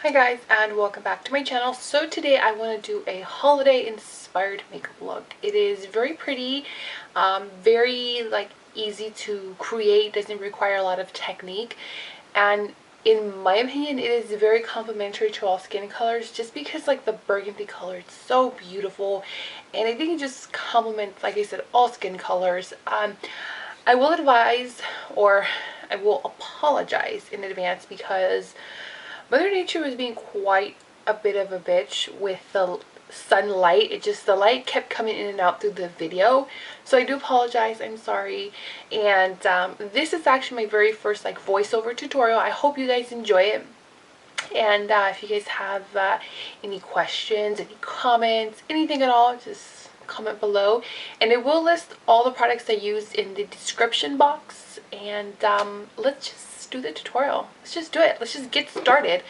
Hi guys, and welcome back to my channel. So today I want to do a holiday inspired makeup look. It is very pretty, very easy to create, doesn't require a lot of technique, and in my opinion it is very complimentary to all skin colors, just because the burgundy color is so beautiful, and I think it just complements, like I said, all skin colors. I will advise, or I will apologize in advance, because Mother Nature was being quite a bit of a bitch with the sunlight. The light kept coming in and out through the video. So I do apologize. I'm sorry. And this is actually my very first voiceover tutorial. I hope you guys enjoy it. And if you guys have any questions, any comments, anything at all, just comment below. And it will list all the products I used in the description box. And let's just do the tutorial. Let's just do it. Let's just get started.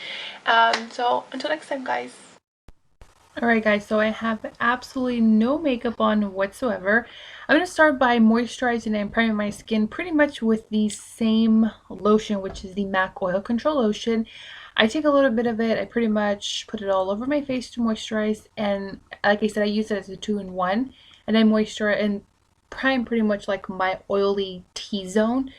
So until next time, guys. Alright guys, so I have absolutely no makeup on whatsoever. I'm going to start by moisturizing and priming my skin pretty much with the same lotion, which is the MAC Oil Control Lotion. I take a little bit of it, I pretty much put it all over my face to moisturize, and like I said, I use it as a 2-in-1, and I moisturize and prime pretty much like my oily T-zone.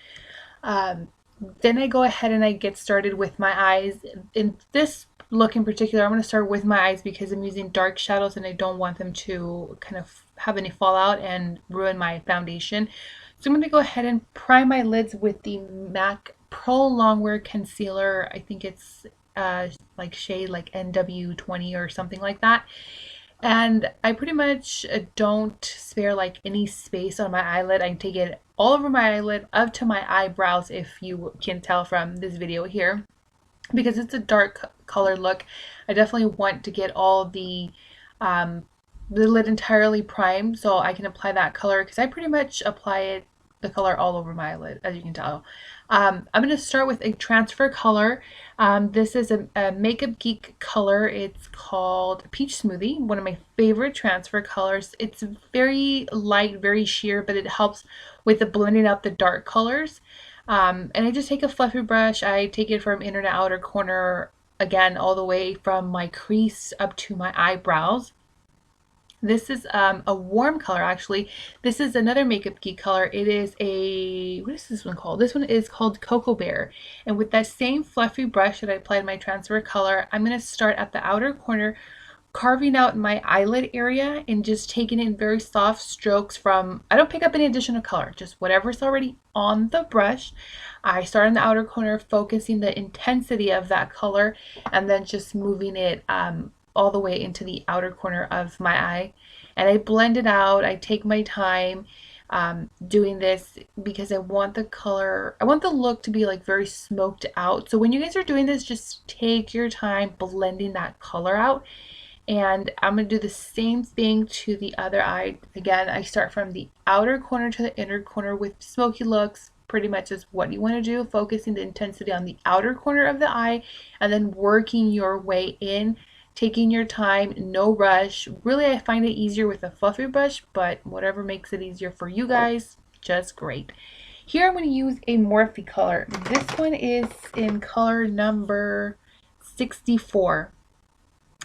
Then I go ahead and I get started with my eyes. In this look in particular, I'm going to start with my eyes because I'm using dark shadows and I don't want them to kind of have any fallout and ruin my foundation. So I'm going to go ahead and prime my lids with the MAC Pro Longwear Concealer. I think it's shade NW20 or something like that. And I pretty much don't spare any space on my eyelid. I take it all over my eyelid up to my eyebrows, if you can tell from this video here. Because it's a dark color look, I definitely want to get all the lid entirely primed so I can apply that color, because I pretty much apply the color all over my eyelid, as you can tell. I'm going to start with a transfer color. This is a Makeup Geek color. It's called Peach Smoothie, one of my favorite transfer colors. It's very light, very sheer, but it helps with the blending out the dark colors. And I just take a fluffy brush. I take it from inner to outer corner, again, all the way from my crease up to my eyebrows. This is a warm color, actually. This is another Makeup Geek color. It is what is this one called? This one is called Coco Bear. And with that same fluffy brush that I applied my transfer color, I'm going to start at the outer corner, carving out my eyelid area and just taking in very soft strokes from, I don't pick up any additional color, just whatever's already on the brush. I start in the outer corner, focusing the intensity of that color, and then just moving it all the way into the outer corner of my eye, and I blend it out. I take my time doing this because I want the look to be very smoked out. So when you guys are doing this, just take your time blending that color out. And I'm going to do the same thing to the other eye. Again, I start from the outer corner to the inner corner with smoky looks. Pretty much is what you want to do, focusing the intensity on the outer corner of the eye and then working your way in. Taking your time, no rush. Really, I find it easier with a fluffy brush, but whatever makes it easier for you guys, just great. Here I'm going to use a Morphe color. This one is in color number 64.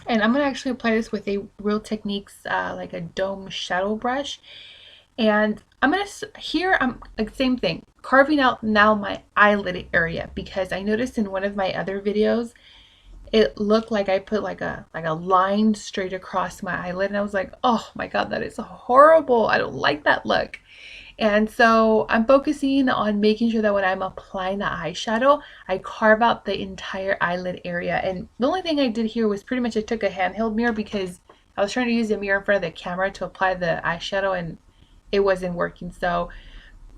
And I'm going to actually apply this with a Real Techniques, like a dome shadow brush. And I'm going to, I'm same thing, carving out now my eyelid area, because I noticed in one of my other videos, it looked like I put like a line straight across my eyelid, and I was like, oh my god, that is horrible. I don't like that look. And so I'm focusing on making sure that when I'm applying the eyeshadow, I carve out the entire eyelid area. And the only thing I did here was pretty much I took a handheld mirror, because I was trying to use the mirror in front of the camera to apply the eyeshadow and it wasn't working. So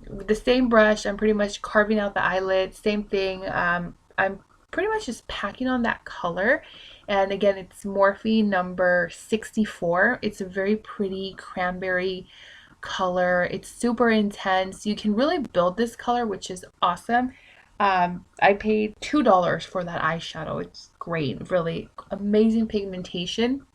with the same brush, I'm pretty much carving out the eyelid. Same thing. I'm pretty much just packing on that color. And again, it's Morphe number 64. It's a very pretty cranberry color. It's super intense. You can really build this color, which is awesome. I paid $2 for that eyeshadow. It's great, really amazing pigmentation.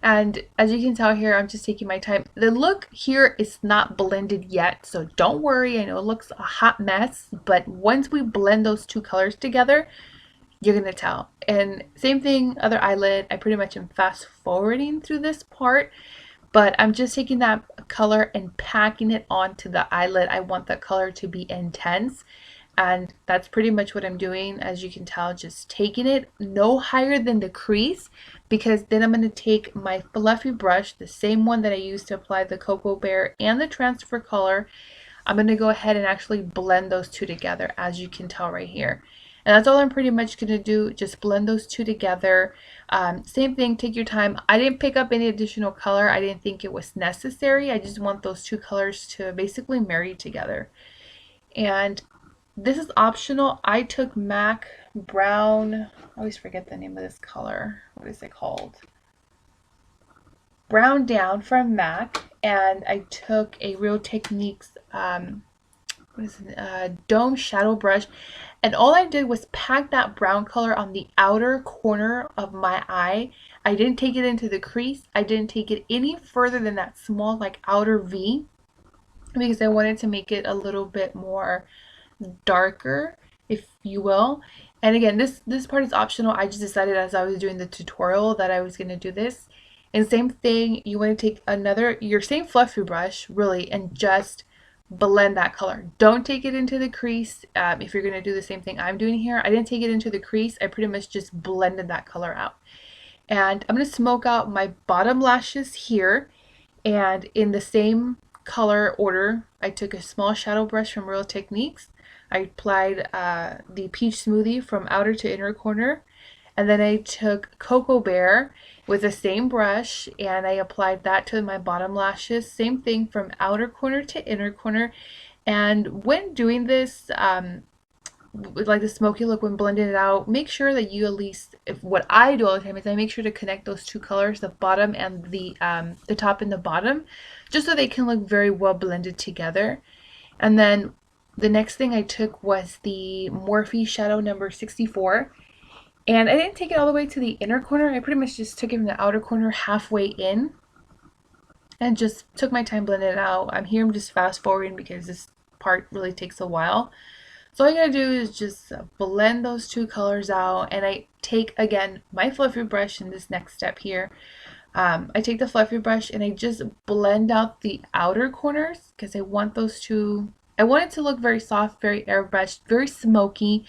And as you can tell here, I'm just taking my time. The look here is not blended yet, so don't worry. I know it looks a hot mess, but once we blend those two colors together, you're gonna tell. And same thing, other eyelid. I pretty much am fast forwarding through this part, but I'm just taking that color and packing it onto the eyelid. I want that color to be intense, and that's pretty much what I'm doing. As you can tell, just taking it no higher than the crease, because then I'm going to take my fluffy brush, the same one that I used to apply the Cocoa Bear and the transfer color. I'm going to go ahead and actually blend those two together, as you can tell right here. And that's all I'm pretty much going to do, just blend those two together. Same thing, take your time. I didn't pick up any additional color. I didn't think it was necessary. I just want those two colors to basically marry together. And this is optional. I took MAC Brown. I always forget the name of this color. What is it called? Brown Down from MAC. And I took a Real Techniques dome shadow brush, and all I did was pack that brown color on the outer corner of my eye. I didn't take it into the crease. I didn't take it any further than that small like outer V, because I wanted to make it a little bit more darker, if you will. And again, this part is optional. I just decided as I was doing the tutorial that I was going to do this. And same thing, you want to take your same fluffy brush really, and just blend that color. Don't take it into the crease. If you're going to do the same thing I'm doing here, I didn't take it into the crease. I pretty much just blended that color out. And I'm going to smoke out my bottom lashes here, and in the same color order, I took a small shadow brush from Real Techniques. I applied the Peach Smoothie from outer to inner corner, and then I took Cocoa Bear with the same brush, and I applied that to my bottom lashes. Same thing from outer corner to inner corner. And when doing this, with like the smoky look, when blending it out, make sure that you at least, if what I do all the time is I make sure to connect those two colors, the bottom and the top and the bottom, just so they can look very well blended together. And then the next thing I took was the Morphe shadow number 64. And I didn't take it all the way to the inner corner. I pretty much just took it from the outer corner halfway in and just took my time blending it out. I'm just fast forwarding because this part really takes a while. So all you gotta do is just blend those two colors out. And I take, again, my fluffy brush in this next step here. I take the fluffy brush and I just blend out the outer corners, because I want those two, I want it to look very soft, very airbrushed, very smoky.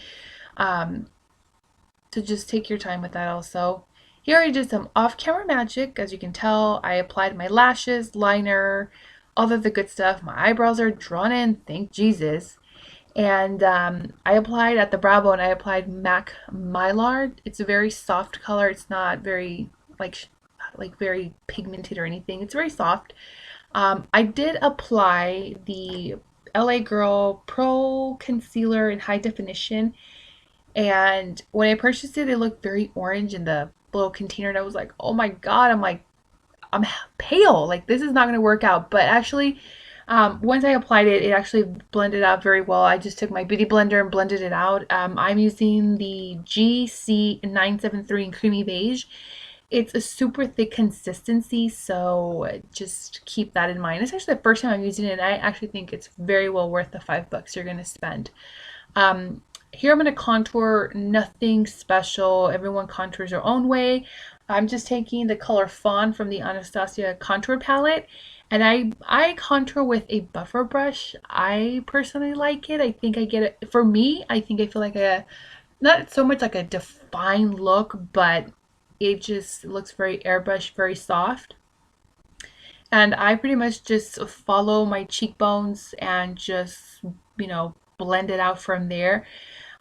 So just take your time with that also. Here I did some off-camera magic. As you can tell, I applied my lashes, liner, all of the good stuff. My eyebrows are drawn in, thank Jesus. And I applied at the brow bone, I applied MAC Mylar. It's a very soft color. It's not very like very pigmented or anything. It's very soft. I did apply the LA Pro-Concealer in high definition. And when I purchased it, it looked very orange in the little container. And I was like, oh my God, I'm pale. Like, this is not going to work out. But actually, once I applied it, it actually blended out very well. I just took my beauty blender and blended it out. I'm using the GC973 in Creamy Beige. It's a super thick consistency, so just keep that in mind. It's actually the first time I'm using it, and I actually think it's very well worth the $5 you're going to spend. Here I'm going to contour, nothing special. Everyone contours their own way. I'm just taking the color Fawn from the Anastasia contour palette, and I contour with a buffer brush. I personally like it. I think I get it, for me, I think I feel like not so much like a defined look, but it just looks very airbrushed, very soft. And I pretty much just follow my cheekbones and just, blend it out from there.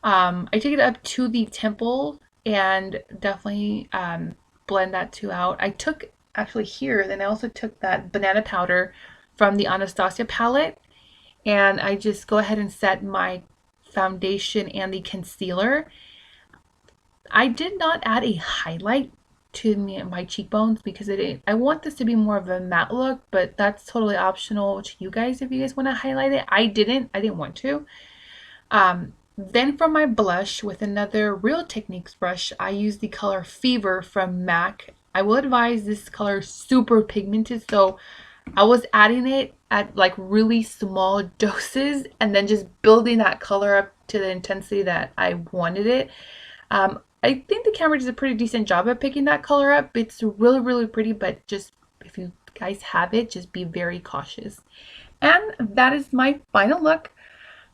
I take it up to the temple and definitely blend that two out. I took, actually here, then I also took that banana powder from the Anastasia palette, and I just go ahead and set my foundation and the concealer. I did not add a highlight to my cheekbones because I want this to be more of a matte look, but that's totally optional to you guys if you guys want to highlight it. I didn't want to. Then for my blush, with another Real Techniques brush, I use the color Fever from MAC. I will advise this color is super pigmented, so I was adding it at like really small doses and then just building that color up to the intensity that I wanted it. I think the camera does a pretty decent job at picking that color up. It's really, really pretty, but just if you guys have it, just be very cautious. And that is my final look.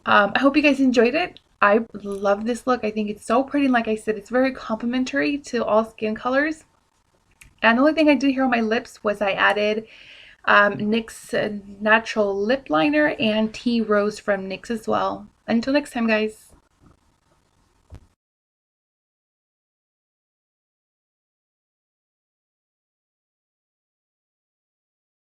I hope you guys enjoyed it. I love this look. I think it's so pretty. And like I said, it's very complimentary to all skin colors. And the only thing I did here on my lips was I added NYX Natural Lip Liner and Tea Rose from NYX as well. Until next time, guys.